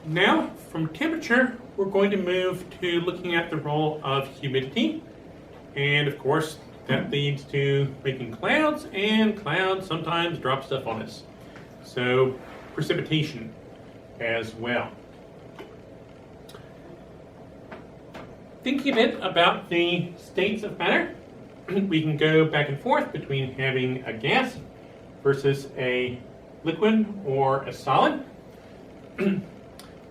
Now, from temperature, we're going to move to looking at the role of humidity. And of course, that leads to making clouds, and clouds sometimes drop stuff on us. So, precipitation as well. Thinking a bit about the states of matter, we can go back and forth between having a gas versus a liquid or a solid.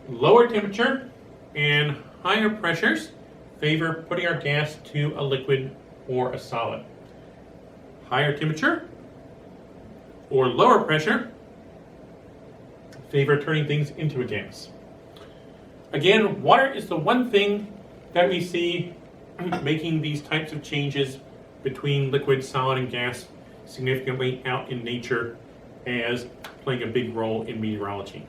Lower temperature and higher pressures favor putting our gas to a liquid or a solid. Higher temperature or lower pressure favor turning things into a gas. Again, water is the one thing that we see making these types of changes between liquid, solid, and gas significantly out in nature as playing a big role in meteorology.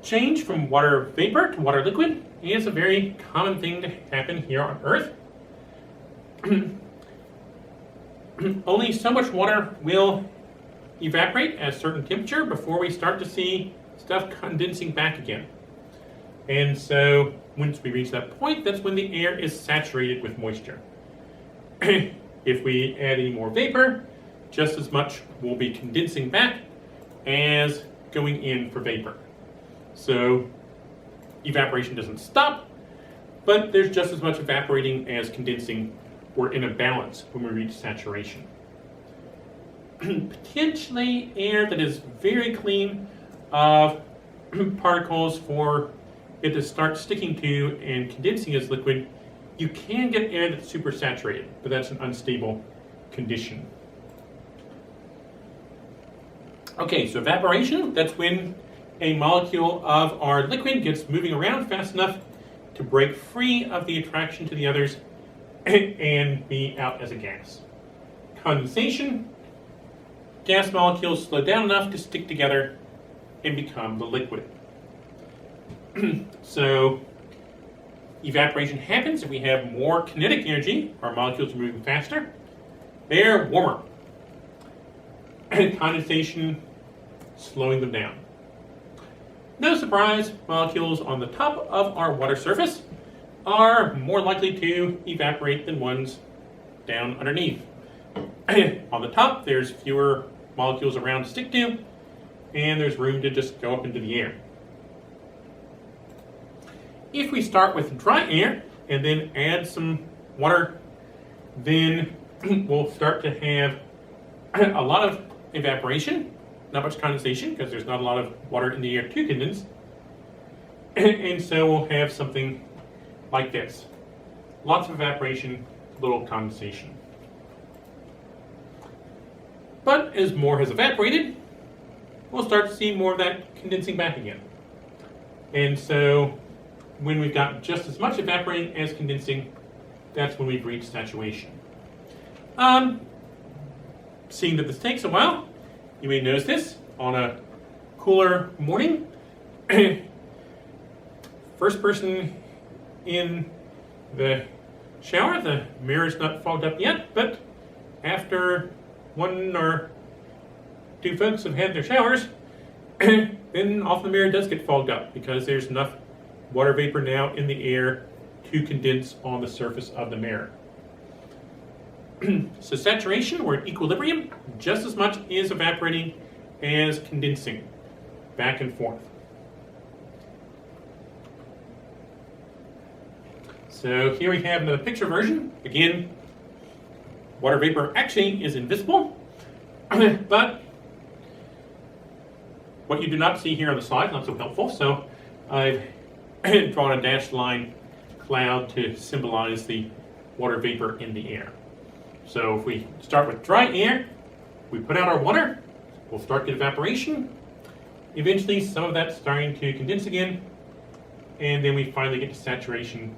Change from water vapor to water liquid is a very common thing to happen here on Earth. Only so much water will evaporate at a certain temperature before we start to see stuff condensing back again. And so once we reach that point, that's when the air is saturated with moisture. If we add any more vapor, just as much will be condensing back as going in for vapor. So evaporation doesn't stop, but there's just as much evaporating as condensing. We're in a balance when we reach saturation. Potentially air that is very clean of particles for it to start sticking to and condensing as liquid. You can get air that's super saturated, but that's an unstable condition. Okay, so evaporation, that's when a molecule of our liquid gets moving around fast enough to break free of the attraction to the others and be out as a gas. Condensation, gas molecules slow down enough to stick together and become the liquid. So evaporation happens if we have more kinetic energy, our molecules are moving faster, they're warmer. Condensation, slowing them down. No surprise, molecules on the top of our water surface are more likely to evaporate than ones down underneath. On the top, there's fewer molecules around to stick to, and there's room to just go up into the air. If we start with dry air and then add some water, then we'll start to have a lot of evaporation, not much condensation because there's not a lot of water in the air to condense. And so we'll have something like this. Lots of evaporation, little condensation. But as more has evaporated, we'll start to see more of that condensing back again. And so when we've got just as much evaporating as condensing, that's when we've reached saturation. Seeing that this takes a while, you may notice this on a cooler morning. First person in the shower, the mirror's not fogged up yet, but after one or two folks have had their showers, then often the mirror does get fogged up because there's enough water vapor now in the air to condense on the surface of the mirror. So saturation, we're at equilibrium, just as much is evaporating as condensing, back and forth. So here we have another picture version. Again, water vapor actually is invisible, but what you do not see here on the slide is not so helpful. So I've drawn a dashed line cloud to symbolize the water vapor in the air. So if we start with dry air, we put out our water, we'll start to get evaporation. Eventually, some of that's starting to condense again, and then we finally get to saturation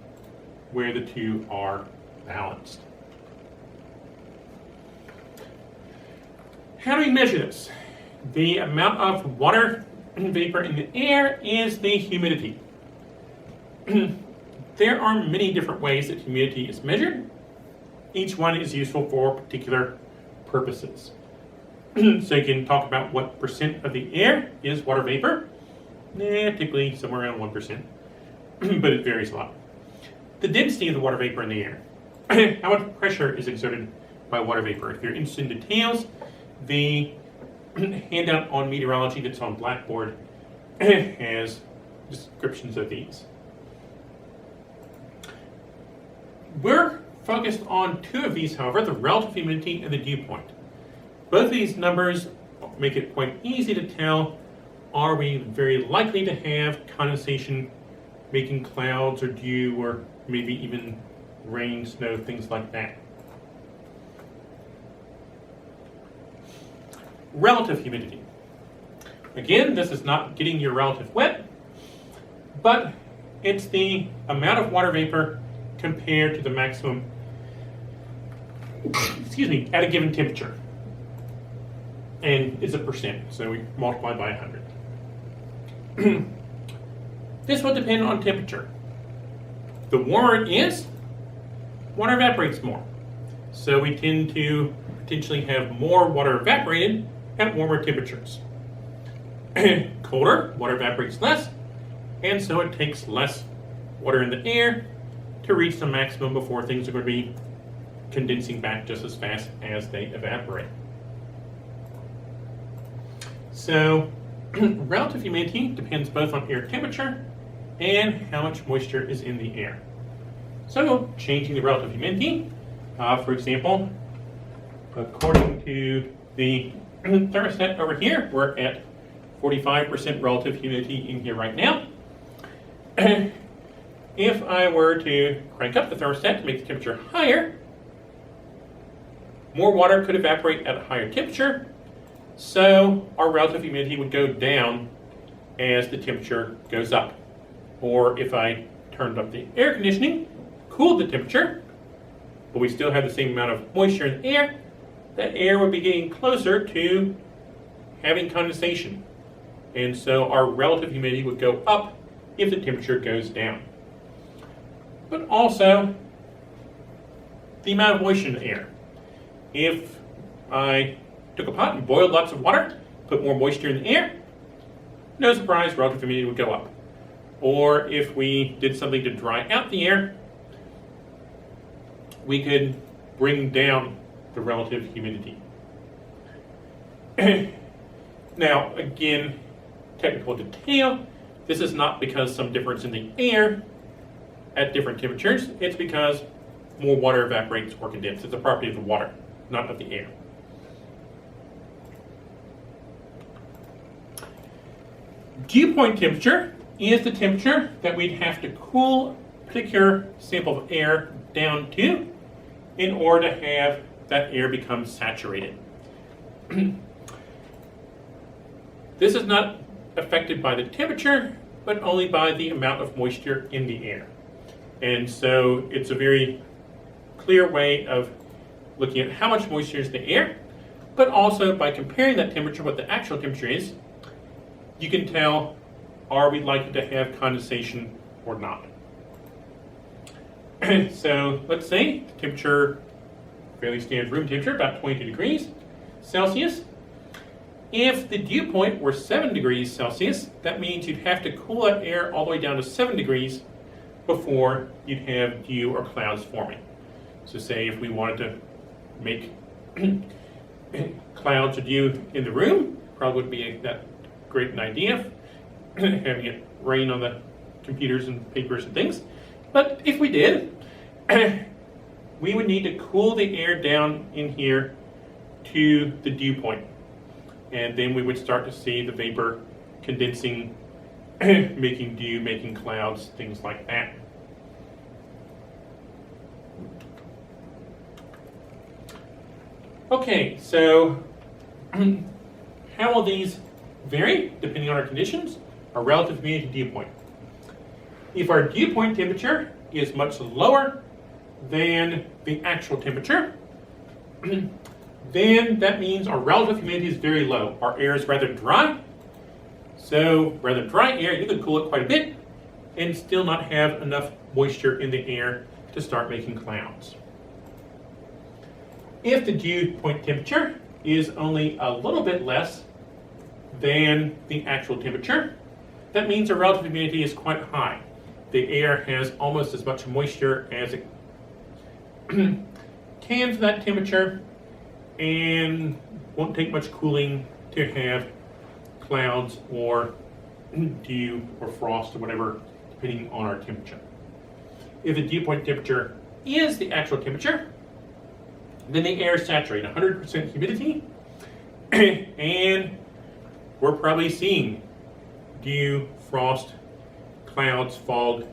where the two are balanced. How do we measure this? The amount of water vapor in the air is the humidity. There are many different ways that humidity is measured. Each one is useful for particular purposes. So you can talk about what percent of the air is water vapor. Typically somewhere around 1%, but it varies a lot. The density of the water vapor in the air. How much pressure is exerted by water vapor? If you're interested in details, the handout on meteorology that's on Blackboard has descriptions of these. We're focused on two of these, however, the relative humidity and the dew point. Both of these numbers make it quite easy to tell, are we very likely to have condensation making clouds or dew or maybe even rain, snow, things like that. Relative humidity. Again, this is not getting your relative wet, but it's the amount of water vapor compared to the maximum, at a given temperature. And it's a percent, so we multiply by 100. This will depend on temperature. The warmer it is, water evaporates more. So we tend to potentially have more water evaporated at warmer temperatures. Colder, water evaporates less, and so it takes less water in the air to reach the maximum before things are going to be condensing back just as fast as they evaporate. So relative humidity depends both on air temperature and how much moisture is in the air. So changing the relative humidity, for example, according to the thermostat over here, we're at 45% relative humidity in here right now. If I were to crank up the thermostat to make the temperature higher, more water could evaporate at a higher temperature, so our relative humidity would go down as the temperature goes up. Or if I turned up the air conditioning, cooled the temperature, but we still have the same amount of moisture in the air, that air would be getting closer to having condensation. And so our relative humidity would go up if the temperature goes down. But also, the amount of moisture in the air. If I took a pot and boiled lots of water, put more moisture in the air, no surprise, relative humidity would go up. Or if we did something to dry out the air, we could bring down the relative humidity. Now, again, technical detail, this is not because some difference in the air at different temperatures, it's because more water evaporates or condenses. It's a property of the water, not of the air. Dew point temperature is the temperature that we'd have to cool a particular sample of air down to in order to have that air become saturated. This is not affected by the temperature, but only by the amount of moisture in the air. And so it's a very clear way of looking at how much moisture is in the air, but also by comparing that temperature, what the actual temperature is, you can tell, are we likely to have condensation or not? So let's say the temperature, fairly standard room temperature, about 22 degrees Celsius. If the dew point were 7 degrees Celsius, that means you'd have to cool that air all the way down to 7 degrees before you'd have dew or clouds forming. So say if we wanted to make clouds or dew in the room, probably wouldn't be that great an idea, having it rain on the computers and papers and things. But if we did, we would need to cool the air down in here to the dew point. And then we would start to see the vapor condensing, making dew, making clouds, things like that. Okay, so how will these vary depending on our conditions? Our relative humidity dew point. If our dew point temperature is much lower than the actual temperature, then that means our relative humidity is very low. Our air is rather dry. So rather dry air, you can cool it quite a bit and still not have enough moisture in the air to start making clouds. If the dew point temperature is only a little bit less than the actual temperature, that means the relative humidity is quite high. The air has almost as much moisture as it can for that temperature, and won't take much cooling to have clouds or dew or frost or whatever, depending on our temperature. If the dew point temperature is the actual temperature, then the air is saturated, 100% humidity, and we're probably seeing dew, frost, clouds, fog.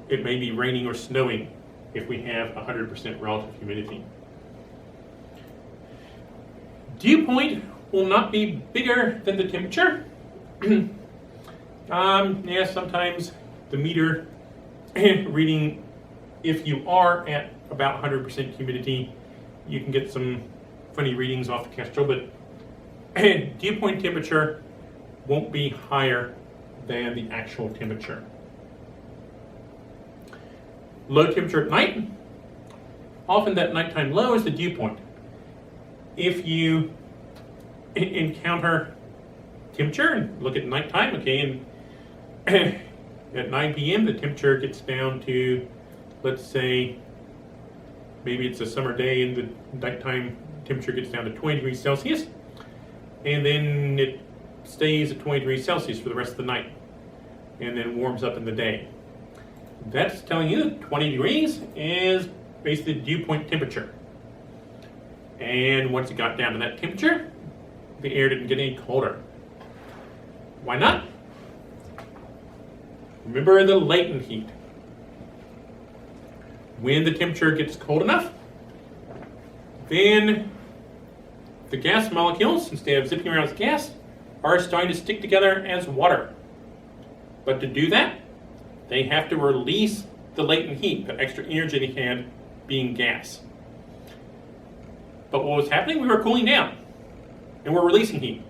It may be raining or snowing if we have 100% relative humidity. Dew point will not be bigger than the temperature. Yeah, sometimes the meter reading, if you are at about 100% humidity, you can get some funny readings off the Kestrel, but dew point temperature won't be higher than the actual temperature. Low temperature at night, often that nighttime low is the dew point. If you encounter temperature and look at nighttime, okay, and at 9 p.m. the temperature gets down to, let's say, maybe it's a summer day and the nighttime temperature gets down to 20 degrees Celsius, and then it stays at 20 degrees Celsius for the rest of the night, and then warms up in the day. That's telling you that 20 degrees is basically the dew point temperature. And once it got down to that temperature, the air didn't get any colder. Why not? Remember the latent heat. When the temperature gets cold enough, then the gas molecules, instead of zipping around as gas, are starting to stick together as water. But to do that, they have to release the latent heat, the extra energy they had being gas. But what was happening? We were cooling down, and we're releasing heat.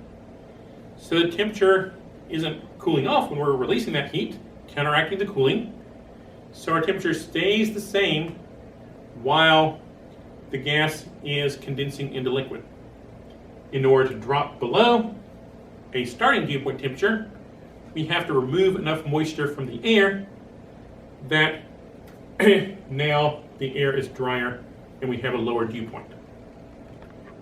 So the temperature isn't cooling off when we're releasing that heat, counteracting the cooling. So our temperature stays the same while the gas is condensing into liquid. In order to drop below a starting dew point temperature, we have to remove enough moisture from the air that now the air is drier and we have a lower dew point.